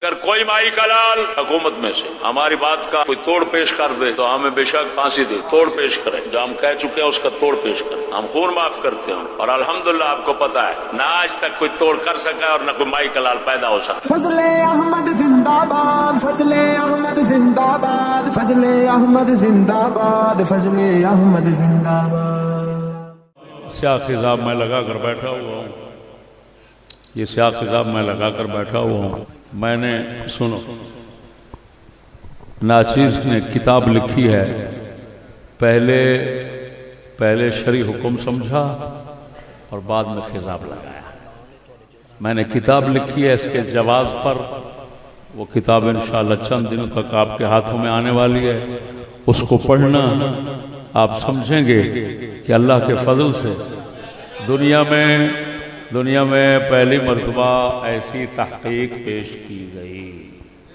اگر کوئی مائی کا لال حکومت میں سے ہماری بات کا کوئی توڑ پیش کر دے تو ہمیں بے شک پھانسی دے، توڑ پیش کرے، جو ہم کہہ چکے ہیں اس کا توڑ پیش کرے، ہم خون معاف کرتے ہیں، اور الحمدللہ آپ کو پتا ہے نہ آج تک کوئی توڑ کر سکا اور نہ کوئی مائی کا لال پیدا ہو سکا۔ فضل احمد زندہ باد، فضل احمد زندہ باد، فضل احمد زندہ باد، فضل احمد زندہ باد۔ سیاہ خضاب میں لگا کر بیٹھا ہوا ہوں، یہ سیاہ خضاب میں لگا کر بیٹھا ہوا ہوں۔ میں نے سنو ناچیز نے کتاب لکھی ہے، پہلے شرعی حکم سمجھا اور بعد میں خضاب لگایا۔ میں نے کتاب لکھی ہے اس کے جواز پر، وہ کتاب انشاءاللہ چند دنوں تک آپ کے ہاتھوں میں آنے والی ہے، اس کو پڑھنا آپ سمجھیں گے کہ اللہ کے فضل سے دنیا میں پہلی مرتبہ ایسی تحقیق پیش کی گئی۔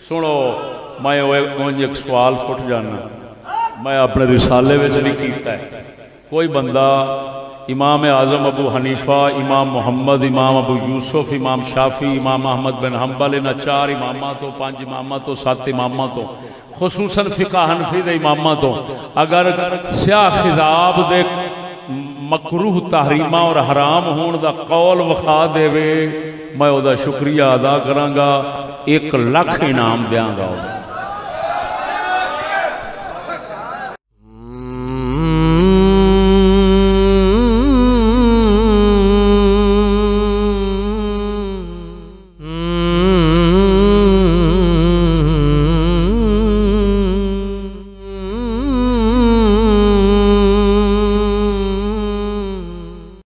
سنو میں ایک سوال پھٹ جانا، میں اپنے رسالے میں نہیں کیتا ہے، کوئی بندہ امام اعظم ابو حنیفہ، امام محمد، امام ابو یوسف، امام شافعی، امام احمد بن حنبل، انہاں 4 امامات، 5 امامات، 7 امامات، خصوصاً فقہ حنفی دے امامات، اگر سیاہ خضاب دے مکروہ تحریمہ اور حرام ہون دا قول وخا دے وے، میں او دا شکریہ ادا کراں گا، 1 لاکھ انعام دیاں گا۔